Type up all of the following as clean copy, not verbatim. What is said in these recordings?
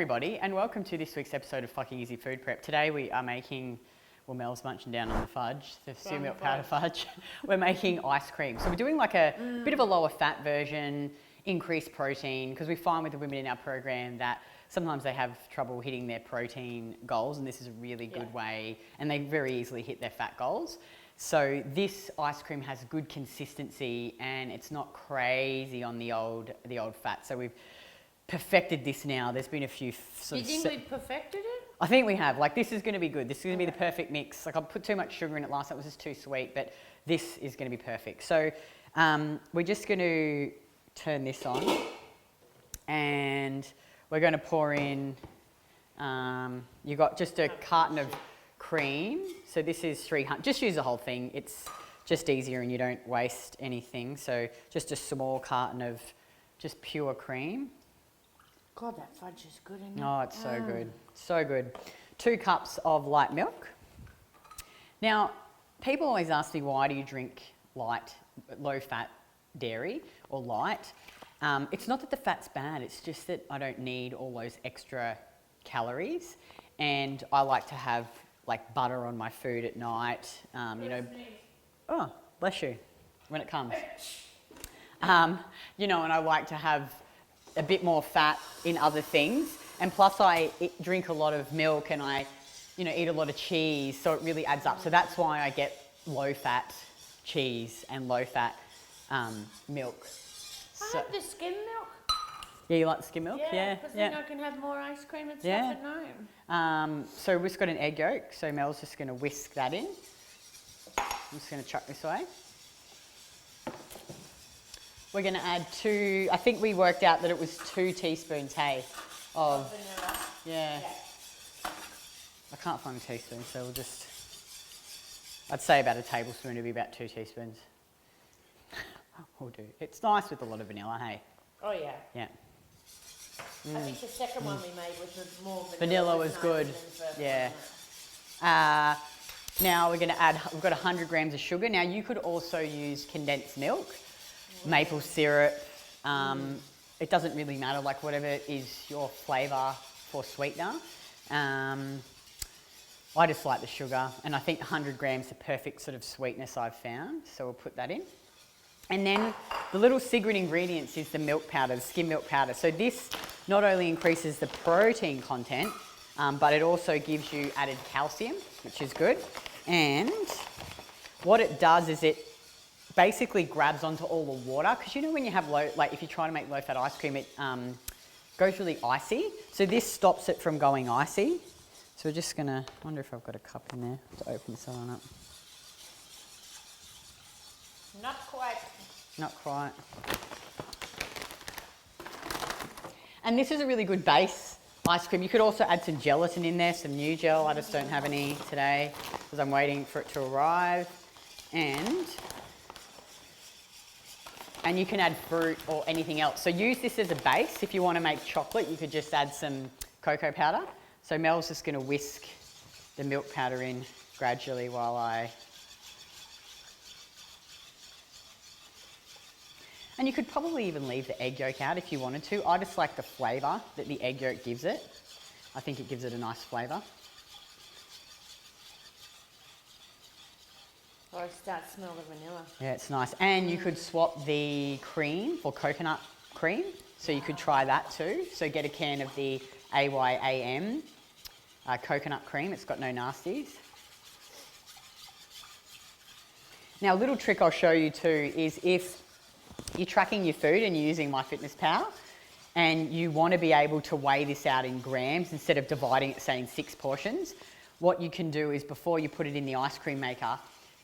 everybody, and welcome to this week's episode of Fucking Easy Food Prep. Today we are making, well, Mel's munching down on the fudge, the Sear Milk powder fudge. We're making ice cream. So we're doing like a bit of a lower fat version, increased protein, because we find with the women in our program that sometimes they have trouble hitting their protein goals, and this is a really good way, and they very easily hit their fat goals. So this ice cream has good consistency and it's not crazy on the old fat. So we've perfected this now. There's been a few sort of... Do you think we've perfected it? I think we have. Like, this is going to be good. This is going to be the perfect mix. Like, I put too much sugar in it last time. It was just too sweet, but this is going to be perfect. So we're just going to turn this on and we're going to pour in, you got just a carton of cream. So this is 300, just use the whole thing. It's just easier and you don't waste anything. So just a small carton of just pure cream. God, that fudge is good, isn't it? Oh, it's so good. So good. 2 cups of light milk. Now, people always ask me, why do you drink low-fat dairy or light? It's not that the fat's bad, it's just that I don't need all those extra calories. And I like to have like butter on my food at night, you know. Oh, bless you, when it comes. You know, and I like to have a bit more fat in other things, and plus I drink a lot of milk and I, you know, eat a lot of cheese, so it really adds up. So that's why I get low-fat cheese and low-fat milk. I have the skim milk. Yeah, you like the skim milk? Yeah, because then I can have more ice cream and stuff at home. So we've just got an egg yolk, so Mel's just going to whisk that in. I'm just going to chuck this away. We're going to add 2, I think we worked out that it was 2 teaspoons, hey, of vanilla. Yeah. I can't find a teaspoon, so we'll just, I'd say about a tablespoon would be about 2 teaspoons. We'll do. It's nice with a lot of vanilla, hey? Oh, yeah. Yeah. I think the second one we made was more vanilla. Vanilla was good, yeah. Now we're going to add, we've got 100 grams of sugar. Now you could also use condensed milk, maple syrup. It doesn't really matter, like whatever is your flavour for sweetener. I just like the sugar, and I think 100 grams is the perfect sort of sweetness I've found. So we'll put that in. And then the little secret ingredients is the milk powder, the skim milk powder. So this not only increases the protein content, but it also gives you added calcium, which is good. And what it does is it basically grabs onto all the water, because you know when you have if you try to make low-fat ice cream, it goes really icy. So this stops it from going icy. So we're just gonna, I wonder if I've got a cup in there to open this one up. Not quite. Not quite. And this is a really good base ice cream. You could also add some gelatin in there, some new gel. I just don't have any today because I'm waiting for it to arrive. And you can add fruit or anything else. So use this as a base. If you want to make chocolate, you could just add some cocoa powder. So Mel's just going to whisk the milk powder in gradually while I... And you could probably even leave the egg yolk out if you wanted to. I just like the flavour that the egg yolk gives it. I think it gives it a nice flavour. I start to smell the vanilla. Yeah, it's nice. And you could swap the cream for coconut cream. So you could try that too. So get a can of the AYAM coconut cream. It's got no nasties. Now, a little trick I'll show you too is if you're tracking your food and you're using MyFitnessPal and you want to be able to weigh this out in grams instead of dividing it, say, in 6 portions, what you can do is before you put it in the ice cream maker,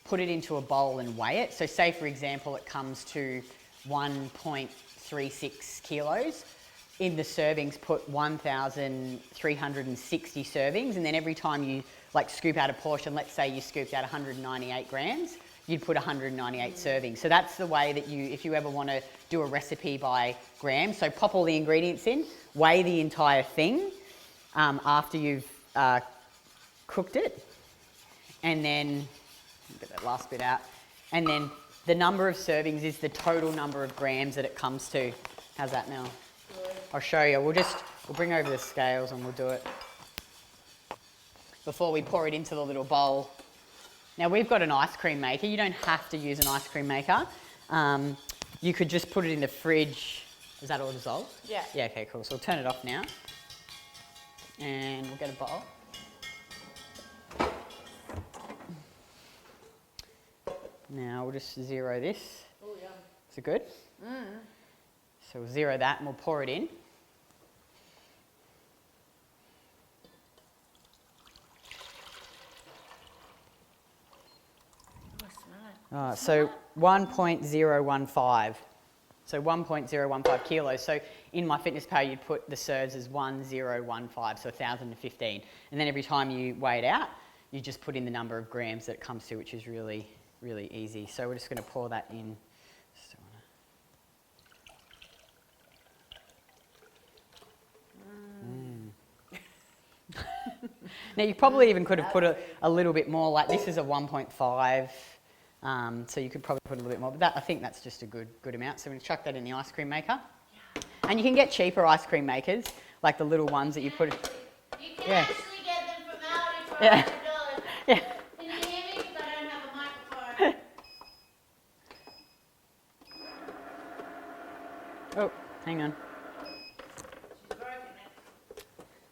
put it into a bowl and weigh it. So say, for example, it comes to 1.36 kilos. In the servings, put 1,360 servings, and then every time you scoop out a portion, let's say you scooped out 198 grams, you'd put 198 servings. So that's the way that if you ever want to do a recipe by grams, so pop all the ingredients in, weigh the entire thing after you've cooked it, and then, get that last bit out, and then the number of servings is the total number of grams that it comes to. How's that now? I'll show you. We'll just We'll bring over the scales and we'll do it before we pour it into the little bowl. Now we've got an ice cream maker. You don't have to use an ice cream maker. You could just put it in the fridge. Is that all dissolved? Yeah. Yeah, okay, cool. So we'll turn it off now. And we'll get a bowl. Now we'll just zero this. Oh, yeah. Is it good? So we'll zero that and we'll pour it in. Oh, smell it. So 1.015. So 1.015 kilos. So in MyFitnessPal, you'd put the serves as 1015, so 1,015. And then every time you weigh it out, you just put in the number of grams that it comes to, which is really, really easy. So we're just going to pour that in. Now you probably even could have put a little bit more, like this is a 1.5. So you could probably put a little bit more, but that, I think that's just a good amount. So we're going to chuck that in the ice cream maker. And you can get cheaper ice cream makers, like the little ones that you put... You can Yeah. actually get them from Aldi for Yeah. $100. Yeah. Can you hear me? Because I don't have a microphone. Oh, hang on. She's broken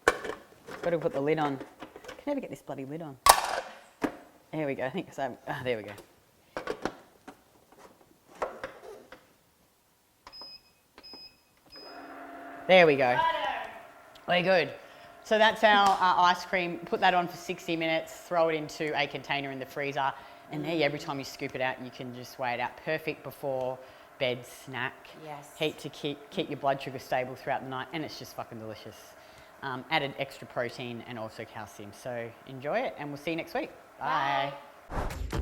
it. Got to put the lid on. I can never get this bloody lid on. There we go. I think so. There we go. There we go. We're good. So that's our ice cream. Put that on for 60 minutes, throw it into a container in the freezer, and there, every time you scoop it out, you can just weigh it out. Perfect before bed snack. Yes. Heat to keep your blood sugar stable throughout the night, and it's just fucking delicious. Added extra protein and also calcium. So enjoy it, and we'll see you next week. Bye. Bye.